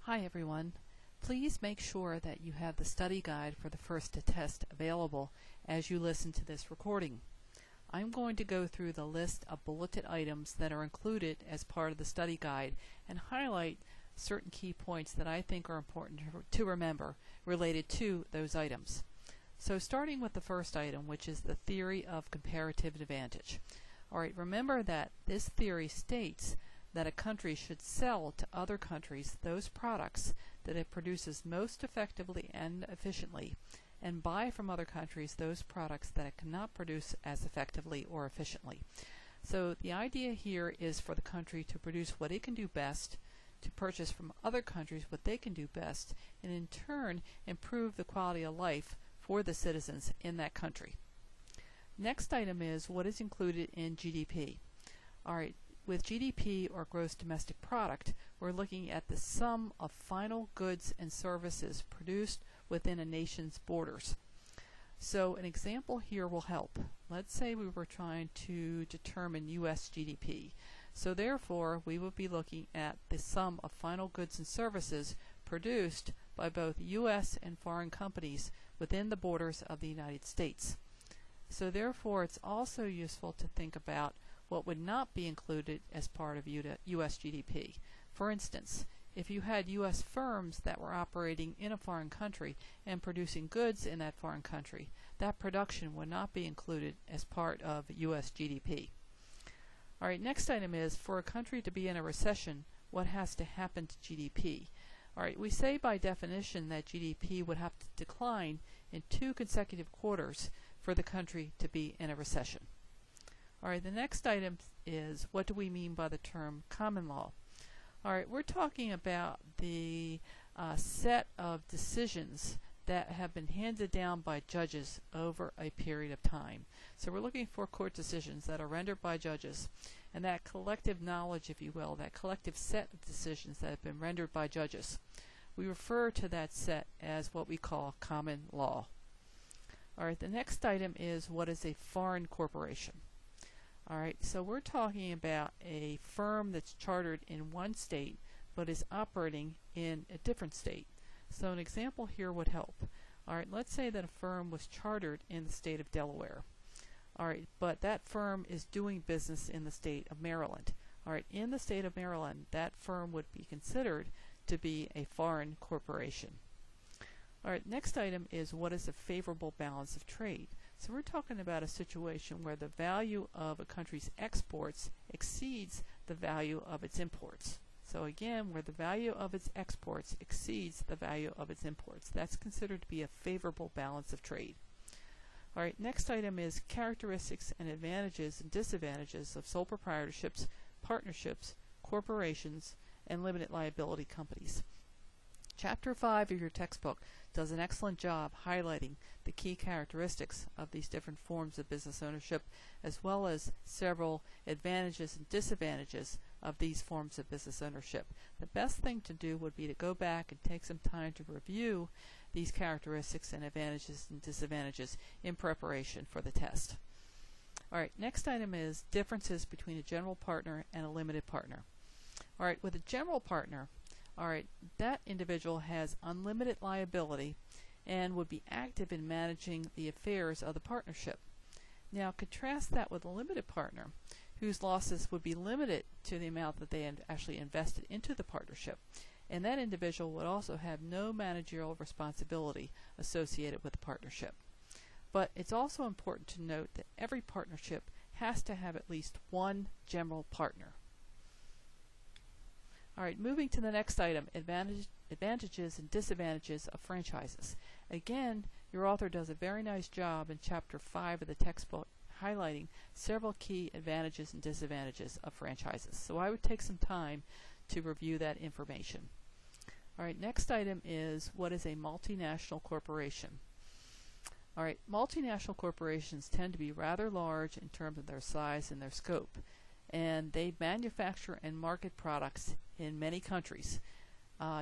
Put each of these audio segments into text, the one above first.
Hi everyone. Please make sure that you have the study guide for the first test available as you listen to this recording. I'm going to go through the list of bulleted items that are included as part of the study guide and highlight certain key points that I think are important to remember related to those items. So starting with the first item, which is the theory of comparative advantage. Alright, remember that this theory states that a country should sell to other countries those products that it produces most effectively and efficiently, and buy from other countries those products that it cannot produce as effectively or efficiently. So the idea here is for the country to produce what it can do best, to purchase from other countries what they can do best, and in turn improve the quality of life for the citizens in that country. Next item is what is included in GDP. Alright, with GDP, or gross domestic product, we're looking at the sum of final goods and services produced within a nation's borders. So an example here will help. Let's say we were trying to determine US GDP. So therefore, we would be looking at the sum of final goods and services produced by both US and foreign companies within the borders of the United States. So therefore, it's also useful to think about what would not be included as part of U.S. GDP. For instance, if you had U.S. firms that were operating in a foreign country and producing goods in that foreign country, that production would not be included as part of U.S. GDP. Alright, next item is, for a country to be in a recession, what has to happen to GDP? Alright, we say by definition that GDP would have to decline in 2 consecutive quarters for the country to be in a recession. Alright, the next item is, what do we mean by the term common law? Alright, we're talking about the set of decisions that have been handed down by judges over a period of time. So we're looking for court decisions that are rendered by judges, and that collective knowledge, if you will, that collective set of decisions that have been rendered by judges. We refer to that set as what we call common law. Alright, the next item is, what is a foreign corporation? Alright, so we're talking about a firm that's chartered in one state but is operating in a different state. So an example here would help. Alright, let's say that a firm was chartered in the state of Delaware. Alright, but that firm is doing business in the state of Maryland. Alright, in the state of Maryland, that firm would be considered to be a foreign corporation. Alright, next item is, what is a favorable balance of trade? So we're talking about a situation where the value of a country's exports exceeds the value of its imports. So again, where the value of its exports exceeds the value of its imports. That's considered to be a favorable balance of trade. Alright, next item is characteristics and advantages and disadvantages of sole proprietorships, partnerships, corporations, and limited liability companies. Chapter 5 of your textbook does an excellent job highlighting the key characteristics of these different forms of business ownership, as well as several advantages and disadvantages of these forms of business ownership. The best thing to do would be to go back and take some time to review these characteristics and advantages and disadvantages in preparation for the test. Alright, next item is differences between a general partner and a limited partner. Alright, with a general partner, alright, that individual has unlimited liability and would be active in managing the affairs of the partnership. Now contrast that with a limited partner, whose losses would be limited to the amount that they had actually invested into the partnership, and that individual would also have no managerial responsibility associated with the partnership. But it's also important to note that every partnership has to have at least one general partner. Alright, moving to the next item, advantages and disadvantages of franchises. Again, your author does a very nice job in Chapter 5 of the textbook highlighting several key advantages and disadvantages of franchises. So I would take some time to review that information. Alright, next item is, what is a multinational corporation? Alright, multinational corporations tend to be rather large in terms of their size and their scope, and they manufacture and market products in many countries.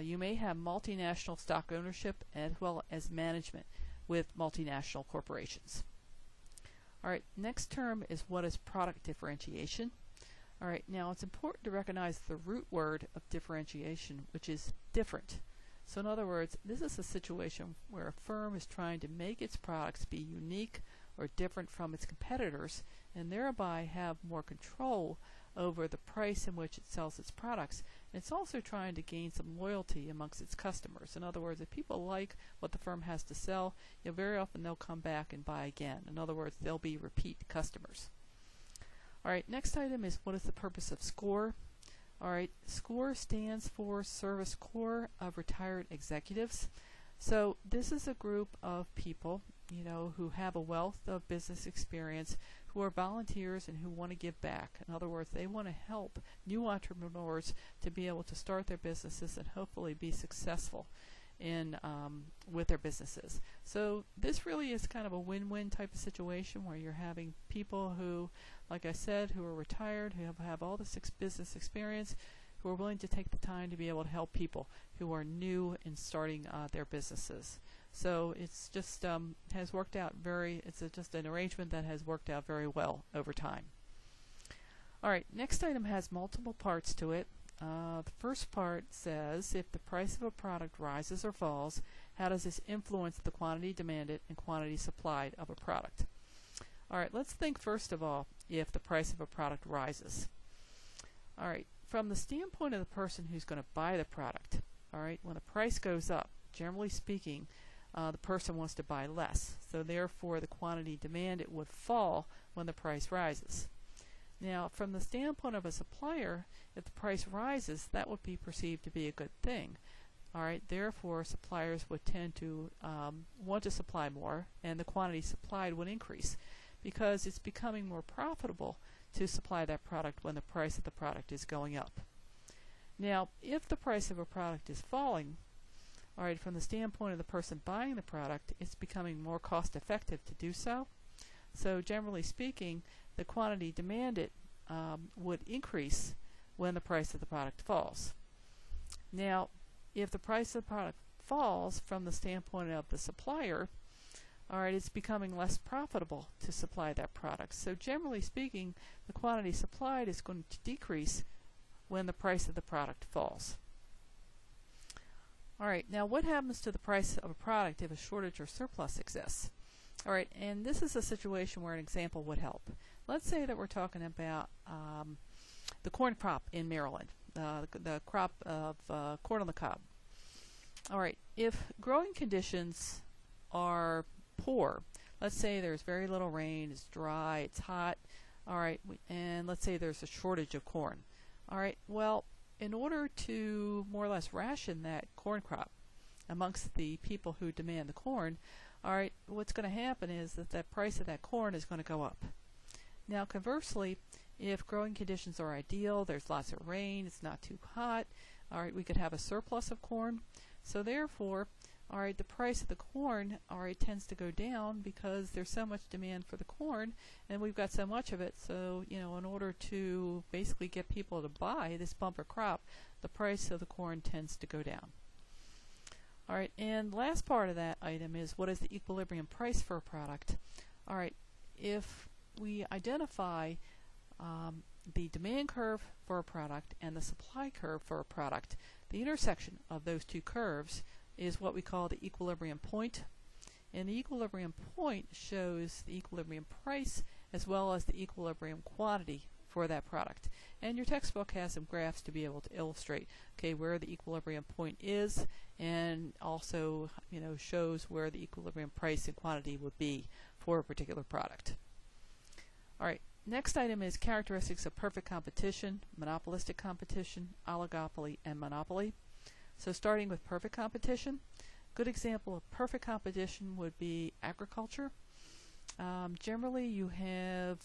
You may have multinational stock ownership as well as management with multinational corporations. Alright, next term is, what is product differentiation? All right, now it's important to recognize the root word of differentiation, which is different. So in other words, this is a situation where a firm is trying to make its products be unique or different from its competitors and thereby have more control over the price in which it sells its products. And it's also trying to gain some loyalty amongst its customers. In other words, if people like what the firm has to sell, very often they'll come back and buy again. In other words, they'll be repeat customers. All right, next item is, what is the purpose of SCORE? All right, SCORE stands for Service Corps of Retired Executives. So this is a group of people, who have a wealth of business experience, who are volunteers and who want to give back. In other words, they want to help new entrepreneurs to be able to start their businesses and hopefully be successful with their businesses. So this really is kind of a win-win type of situation where you're having people who, like I said, who are retired, who have all this business experience, who are willing to take the time to be able to help people who are new in starting their businesses. So it's just has worked out just an arrangement that has worked out very well over time. All right, next item has multiple parts to it. The first part says, if the price of a product rises or falls, how does this influence the quantity demanded and quantity supplied of a product? All right, let's think first of all if the price of a product rises. All right, from the standpoint of the person who's going to buy the product, all right, when the price goes up, generally speaking, the person wants to buy less. So therefore, the quantity demanded would fall when the price rises. Now, from the standpoint of a supplier, if the price rises, that would be perceived to be a good thing. All right, therefore, suppliers would tend to want to supply more, and the quantity supplied would increase because it's becoming more profitable to supply that product when the price of the product is going up. Now, if the price of a product is falling, all right, from the standpoint of the person buying the product, it's becoming more cost effective to do so. So generally speaking, the quantity demanded would increase when the price of the product falls. Now, if the price of the product falls from the standpoint of the supplier, all right, it's becoming less profitable to supply that product. So generally speaking, the quantity supplied is going to decrease when the price of the product falls. All right, now what happens to the price of a product if a shortage or surplus exists? All right, and this is a situation where an example would help. Let's say that we're talking about the corn crop in Maryland, the crop of corn on the cob. All right, if growing conditions are poor, let's say there's very little rain, it's dry, it's hot, all right, and let's say there's a shortage of corn. All right, well, in order to more or less ration that corn crop amongst the people who demand the corn, all right, what's going to happen is that the price of that corn is going to go up. Now, conversely, if growing conditions are ideal, there's lots of rain, it's not too hot, all right, we could have a surplus of corn. So therefore, all right, the price of the corn, all right, tends to go down because there's so much demand for the corn and we've got so much of it. So, in order to basically get people to buy this bumper crop, the price of the corn tends to go down. All right, and last part of that item is, what is the equilibrium price for a product? All right, if we identify the demand curve for a product and the supply curve for a product, the intersection of those two curves is what we call the equilibrium point. And the equilibrium point shows the equilibrium price as well as the equilibrium quantity for that product. And your textbook has some graphs to be able to illustrate, okay, where the equilibrium point is, and also, shows where the equilibrium price and quantity would be for a particular product. All right, next item is characteristics of perfect competition, monopolistic competition, oligopoly, and monopoly. So starting with perfect competition, good example of perfect competition would be agriculture. Generally, you have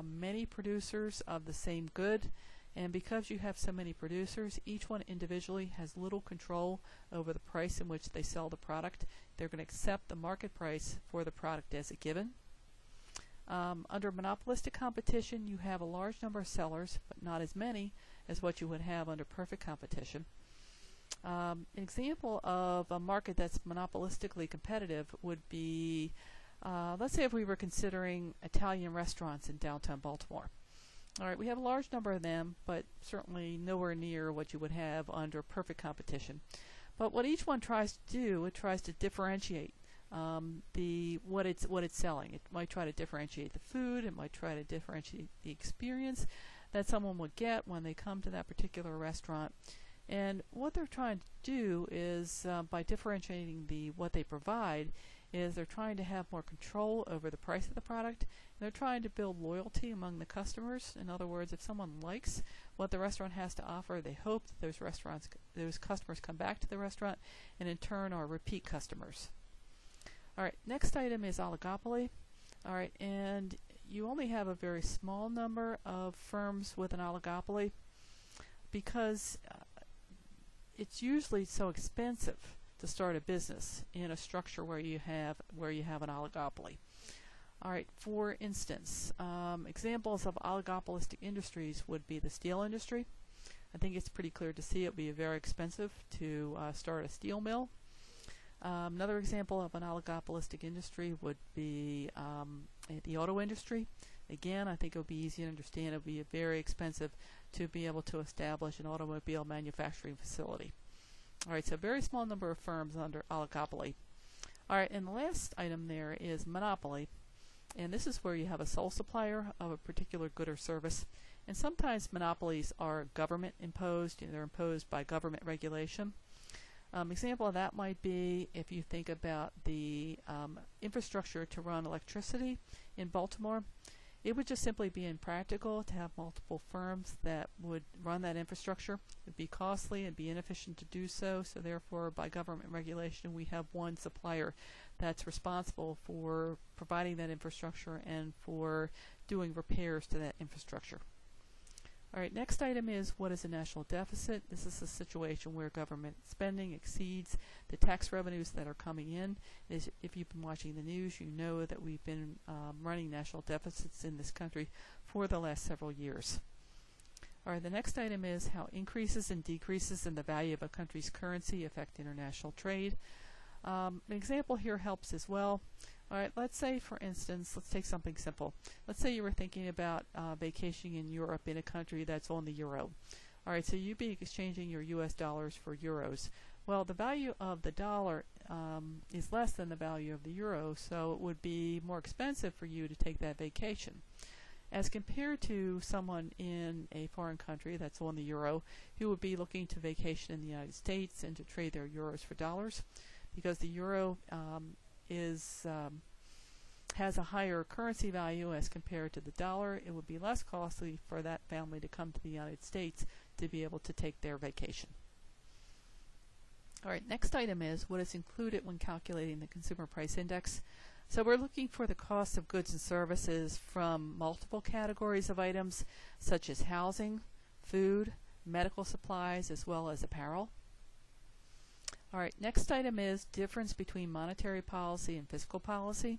many producers of the same good, and because you have so many producers, each one individually has little control over the price in which they sell the product. They're going to accept the market price for the product as a given. Under monopolistic competition, you have a large number of sellers, but not as many as what you would have under perfect competition. An example of a market that's monopolistically competitive would be, let's say if we were considering Italian restaurants in downtown Baltimore. All right, we have a large number of them, but certainly nowhere near what you would have under perfect competition. But what each one tries to do, it tries to differentiate what it's selling. It might try to differentiate the food. It might try to differentiate the experience that someone would get when they come to that particular restaurant. And what they're trying to do is, by differentiating what they provide, is they're trying to have more control over the price of the product. They're trying to build loyalty among the customers. In other words, if someone likes what the restaurant has to offer, they hope that those customers come back to the restaurant and in turn are repeat customers. All right, next item is oligopoly. All right, and you only have a very small number of firms with an oligopoly because it's usually so expensive to start a business in a structure where you have an oligopoly. All right, for instance, examples of oligopolistic industries would be the steel industry. I think it's pretty clear to see it would be very expensive to start a steel mill. Another example of an oligopolistic industry would be the auto industry. Again, I think it would be easy to understand. It would be very expensive to be able to establish an automobile manufacturing facility. All right, so a very small number of firms under oligopoly. All right, and the last item there is monopoly. And this is where you have a sole supplier of a particular good or service. And sometimes monopolies are government imposed. They're imposed by government regulation. Example of that might be if you think about the infrastructure to run electricity in Baltimore. It would just simply be impractical to have multiple firms that would run that infrastructure. It would be costly and be inefficient to do so, so therefore by government regulation we have one supplier that's responsible for providing that infrastructure and for doing repairs to that infrastructure. All right, next item is what is a national deficit. This is a situation where government spending exceeds the tax revenues that are coming in. If you've been watching the news, you know that we've been running national deficits in this country for the last several years. All right, the next item is how increases and decreases in the value of a country's currency affect international trade. An example here helps as well. All right, let's say, for instance, let's take something simple. Let's say you were thinking about vacationing in Europe in a country that's on the euro. All right, so you'd be exchanging your U.S. dollars for euros. Well, the value of the dollar is less than the value of the euro, so it would be more expensive for you to take that vacation. As compared to someone in a foreign country that's on the euro who would be looking to vacation in the United States and to trade their euros for dollars, because the euro has a higher currency value as compared to the dollar, it would be less costly for that family to come to the United States to be able to take their vacation. All right, next item is what is included when calculating the Consumer Price Index. So we're looking for the cost of goods and services from multiple categories of items such as housing, food, medical supplies, as well as apparel. All right, next item is difference between monetary policy and fiscal policy.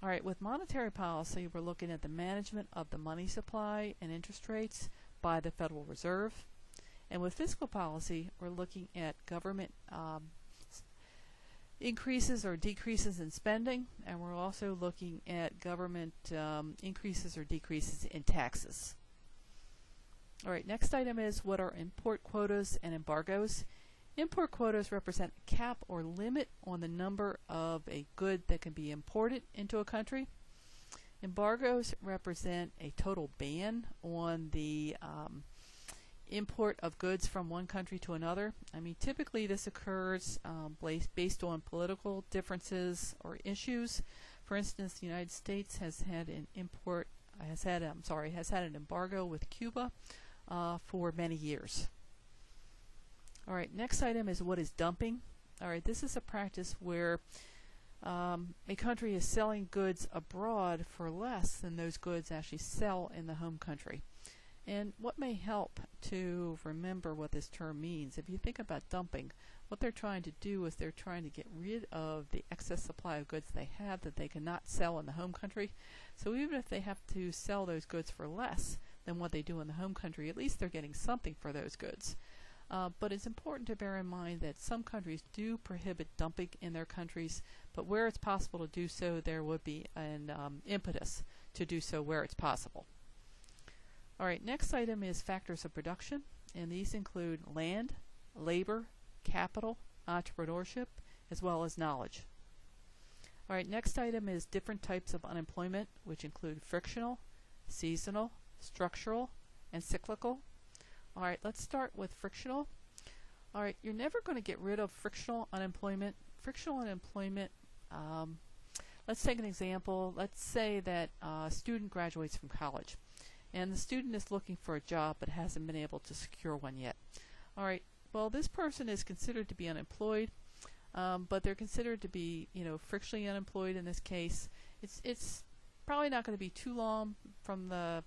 All right, with monetary policy, we're looking at the management of the money supply and interest rates by the Federal Reserve. And with fiscal policy, we're looking at government increases or decreases in spending, and we're also looking at government increases or decreases in taxes. All right, next item is what are import quotas and embargoes. Import quotas represent a cap or limit on the number of a good that can be imported into a country. Embargoes represent a total ban on the import of goods from one country to another. I mean, typically this occurs based on political differences or issues. For instance, the United States has had an embargo with Cuba for many years. All right, next item is what is dumping. All right, this is a practice where a country is selling goods abroad for less than those goods actually sell in the home country. And what may help to remember what this term means, if you think about dumping, what they're trying to do is they're trying to get rid of the excess supply of goods they have that they cannot sell in the home country. So even if they have to sell those goods for less than what they do in the home country, at least they're getting something for those goods. But it's important to bear in mind that some countries do prohibit dumping in their countries, but where it's possible to do so, there would be an impetus to do so where it's possible. All right, next item is factors of production, and these include land, labor, capital, entrepreneurship, as well as knowledge. All right, next item is different types of unemployment, which include frictional, seasonal, structural, and cyclical. All right, let's start with frictional. All right, you're never going to get rid of frictional unemployment. Frictional unemployment, let's take an example. Let's say that a student graduates from college, and the student is looking for a job but hasn't been able to secure one yet. All right, well, this person is considered to be unemployed, but they're considered to be, frictionally unemployed in this case. It's probably not going to be too long from the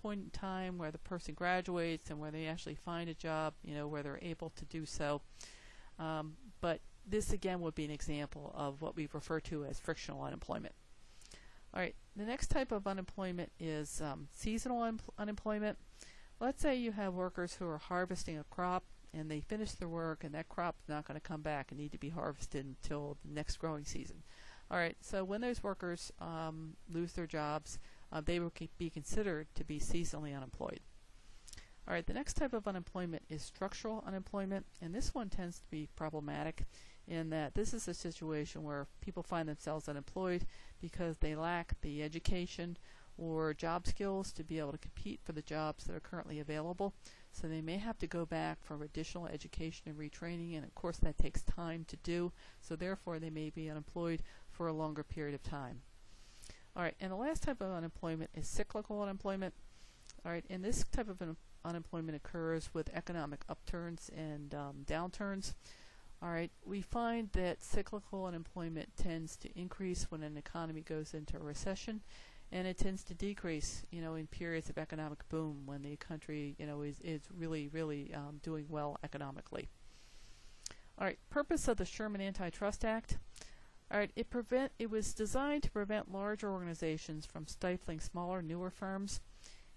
point in time where the person graduates and where they actually find a job, where they're able to do so. But this again would be an example of what we refer to as frictional unemployment. All right, the next type of unemployment is seasonal unemployment. Let's say you have workers who are harvesting a crop and they finish their work and that crop is not going to come back and need to be harvested until the next growing season. All right, so when those workers lose their jobs, they will be considered to be seasonally unemployed. All right, the next type of unemployment is structural unemployment, and this one tends to be problematic in that this is a situation where people find themselves unemployed because they lack the education or job skills to be able to compete for the jobs that are currently available. So they may have to go back for additional education and retraining, and of course that takes time to do, so therefore they may be unemployed for a longer period of time. All right, and the last type of unemployment is cyclical unemployment. All right, and this type of unemployment occurs with economic upturns and downturns. All right, we find that cyclical unemployment tends to increase when an economy goes into a recession, and it tends to decrease, in periods of economic boom when the country, is really doing well economically. All right, purpose of the Sherman Antitrust Act. All right, it was designed to prevent larger organizations from stifling smaller, newer firms.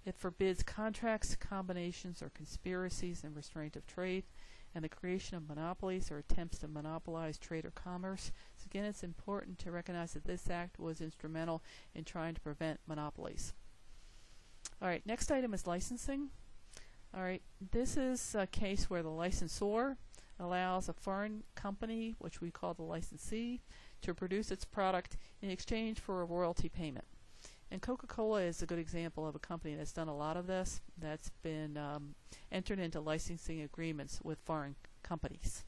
It forbids contracts, combinations, or conspiracies in restraint of trade, and the creation of monopolies or attempts to monopolize trade or commerce. So again, it's important to recognize that this act was instrumental in trying to prevent monopolies. All right, next item is licensing. All right, this is a case where the licensor allows a foreign company, which we call the licensee, to produce its product in exchange for a royalty payment. And Coca-Cola is a good example of a company that's done a lot of this, that's been entered into licensing agreements with foreign companies.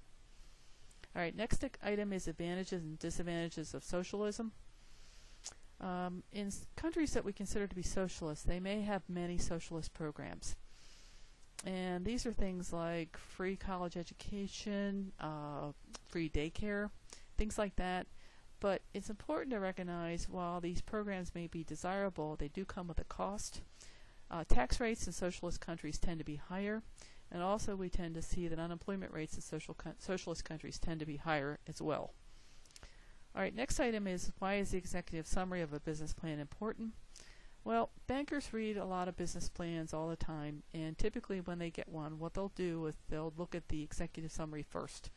All right, next item is advantages and disadvantages of socialism. In countries that we consider to be socialist, they may have many socialist programs. And these are things like free college education, free daycare, things like that. But it's important to recognize while these programs may be desirable, they do come with a cost. Tax rates in socialist countries tend to be higher, and also we tend to see that unemployment rates in socialist countries tend to be higher as well. All right, next item is, why is the executive summary of a business plan important? Well, bankers read a lot of business plans all the time, and typically when they get one, what they'll do is they'll look at the executive summary first.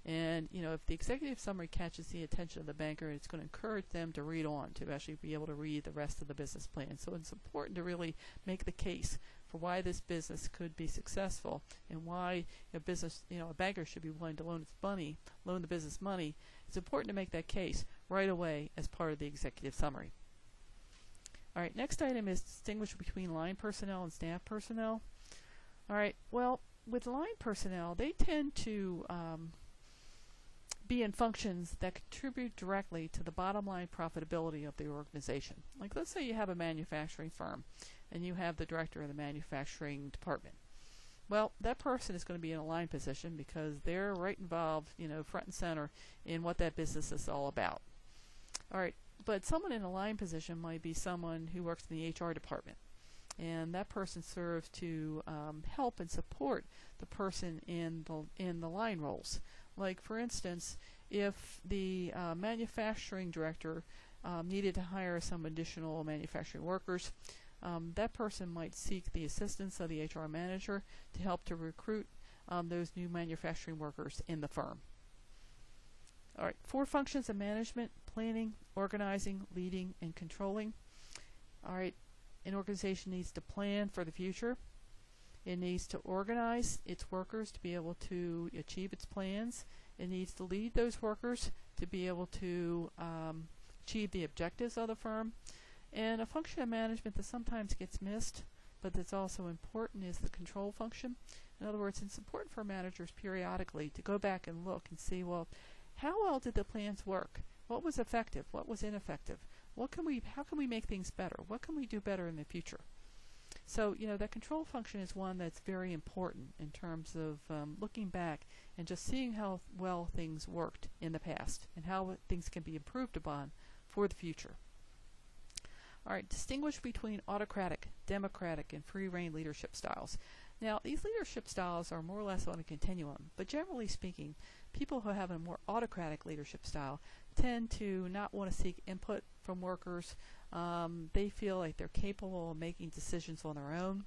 And if the executive summary catches the attention of the banker, it's going to encourage them to read on, to actually be able to read the rest of the business plan. So it's important to really make the case for why this business could be successful and why a business, a banker should be willing to loan the business money. It's important to make that case right away as part of the executive summary. All right, next item is distinguish between line personnel and staff personnel. All right, well, with line personnel, they tend to be in functions that contribute directly to the bottom line profitability of the organization. Like, let's say you have a manufacturing firm and you have the director of the manufacturing department. Well, that person is going to be in a line position because they're right involved, front and center in what that business is all about. All right, but someone in a line position might be someone who works in the HR department, and that person serves to help and support the person in the line roles. Like, for instance, if the manufacturing director needed to hire some additional manufacturing workers, that person might seek the assistance of the HR manager to help to recruit those new manufacturing workers in the firm. All right, 4 functions of management: planning, organizing, leading, and controlling. All right, An organization needs to plan for the future. It needs to organize its workers to be able to achieve its plans. It needs to lead those workers to be able to achieve the objectives of the firm. And a function of management that sometimes gets missed, but that's also important, is the control function. In other words, it's important for managers periodically to go back and look and see, well, how well did the plans work? What was effective? What was ineffective? How can we make things better? What can we do better in the future? So, that control function is one that's very important in terms of looking back and just seeing how well things worked in the past and how things can be improved upon for the future. All right, distinguish between autocratic, democratic, and free-rein leadership styles. Now, these leadership styles are more or less on a continuum, but generally speaking, people who have a more autocratic leadership style tend to not want to seek input from workers. They feel like they're capable of making decisions on their own,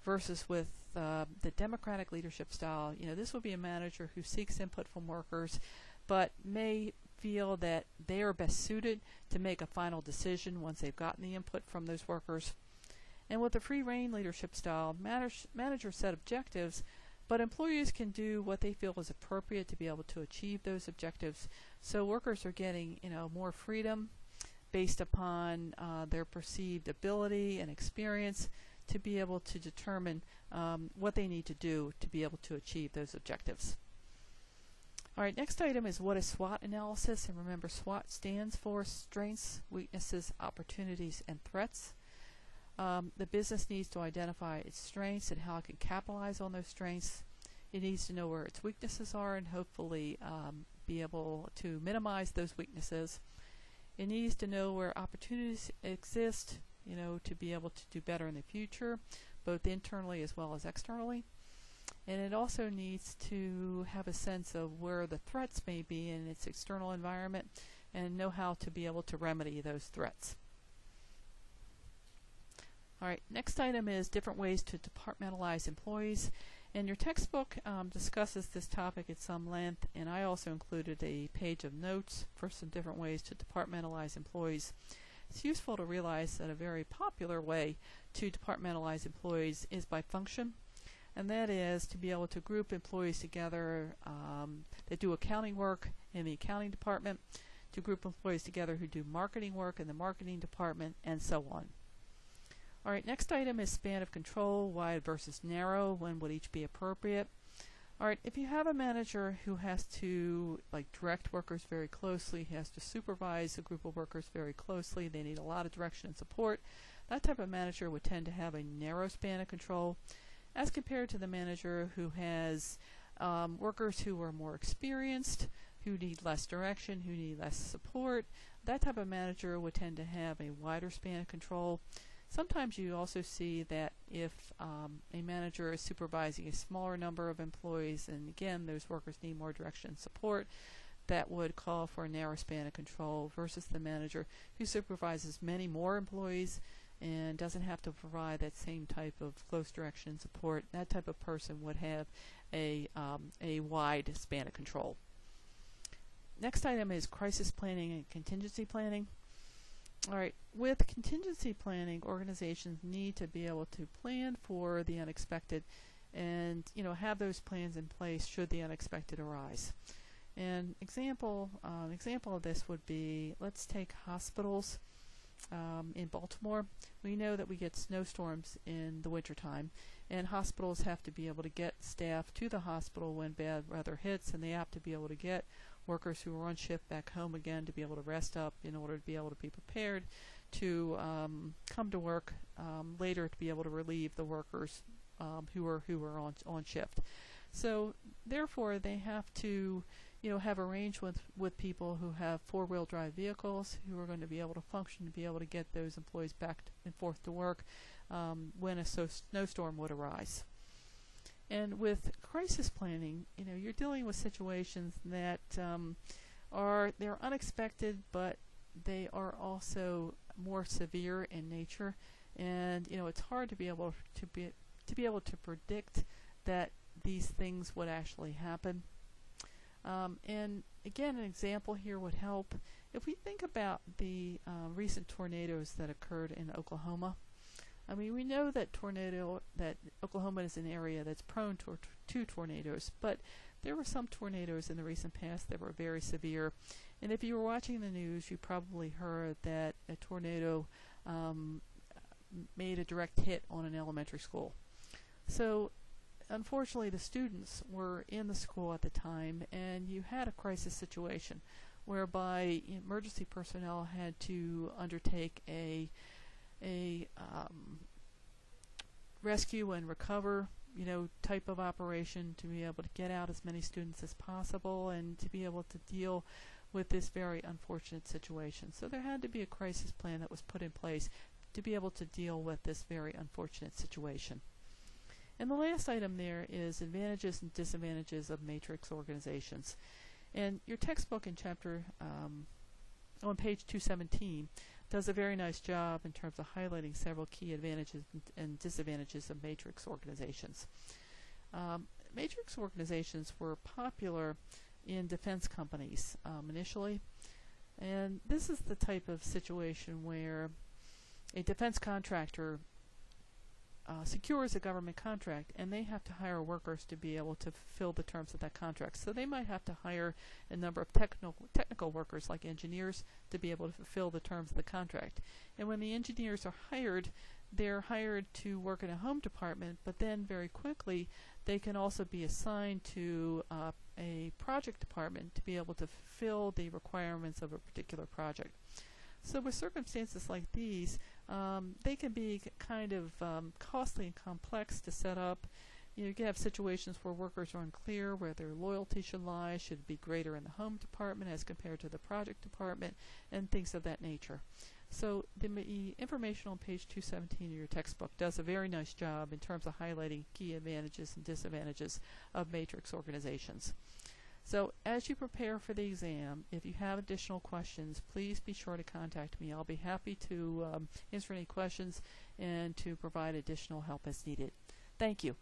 versus with the democratic leadership style, this would be a manager who seeks input from workers, but may feel that they are best suited to make a final decision once they've gotten the input from those workers. And with the free-rein leadership style, managers set objectives, but employees can do what they feel is appropriate to be able to achieve those objectives. So workers are getting, more freedom based upon their perceived ability and experience to be able to determine what they need to do to be able to achieve those objectives. All right, next item is what is SWOT analysis. And remember, SWOT stands for strengths, weaknesses, opportunities, and threats. The business needs to identify its strengths and how it can capitalize on those strengths. It needs to know where its weaknesses are and hopefully be able to minimize those weaknesses. It needs to know where opportunities exist, to be able to do better in the future, both internally as well as externally. And it also needs to have a sense of where the threats may be in its external environment and know how to be able to remedy those threats. All right, next item is different ways to departmentalize employees. And your textbook discusses this topic at some length, and I also included a page of notes for some different ways to departmentalize employees. It's useful to realize that a very popular way to departmentalize employees is by function, and that is to be able to group employees together that do accounting work in the accounting department, to group employees together who do marketing work in the marketing department, and so on. All right, next item is span of control, wide versus narrow. When would each be appropriate? All right, if you have a manager who has to direct workers very closely, he has to supervise a group of workers very closely, they need a lot of direction and support, that type of manager would tend to have a narrow span of control, as compared to the manager who has workers who are more experienced, who need less direction, who need less support. That type of manager would tend to have a wider span of control. Sometimes you also see that if a manager is supervising a smaller number of employees, and again, those workers need more direction and support, that would call for a narrow span of control, versus the manager who supervises many more employees and doesn't have to provide that same type of close direction and support. That type of person would have a wide span of control. Next item is crisis planning and contingency planning. All right, with contingency planning, organizations need to be able to plan for the unexpected and have those plans in place should the unexpected arise. An example of this would be, let's take hospitals. In Baltimore, we know that we get snowstorms in the wintertime, and hospitals have to be able to get staff to the hospital when bad weather hits, and they have to be able to get workers who are on shift back home again to be able to rest up in order to be able to be prepared to come to work later to be able to relieve the workers who are on shift. So therefore, they have to have arrangements with people who have four-wheel drive vehicles who are going to be able to function to be able to get those employees back and forth to work when a snowstorm would arise. And with crisis planning, you're dealing with situations that they're unexpected, but they are also more severe in nature, and it's hard to be able to predict that these things would actually happen. And again, an example here would help. If we think about the recent tornadoes that occurred in Oklahoma, I mean, we know that Oklahoma is an area that's prone to tornadoes, but there were some tornadoes in the recent past that were very severe. And if you were watching the news, you probably heard that a tornado made a direct hit on an elementary school. So unfortunately, the students were in the school at the time, and you had a crisis situation whereby emergency personnel had to undertake a rescue and recover type of operation to be able to get out as many students as possible and to be able to deal with this very unfortunate situation. So there had to be a crisis plan that was put in place to be able to deal with this very unfortunate situation. And the last item there is advantages and disadvantages of matrix organizations. And your textbook in chapter on page 217 does a very nice job in terms of highlighting several key advantages and disadvantages of matrix organizations. Matrix organizations were popular in defense companies initially, and this is the type of situation where a defense contractor secures a government contract, and they have to hire workers to be able to fulfill the terms of that contract. So they might have to hire a number of technical workers like engineers to be able to fulfill the terms of the contract. And when the engineers are hired, they're hired to work in a home department, but then very quickly they can also be assigned to a project department to be able to fulfill the requirements of a particular project. So with circumstances like these, they can be kind of costly and complex to set up. You can have situations where workers are unclear where their loyalty should lie, should it be greater in the home department as compared to the project department, and things of that nature. So the information on page 217 of your textbook does a very nice job in terms of highlighting key advantages and disadvantages of matrix organizations. So as you prepare for the exam, if you have additional questions, please be sure to contact me. I'll be happy to answer any questions and to provide additional help as needed. Thank you.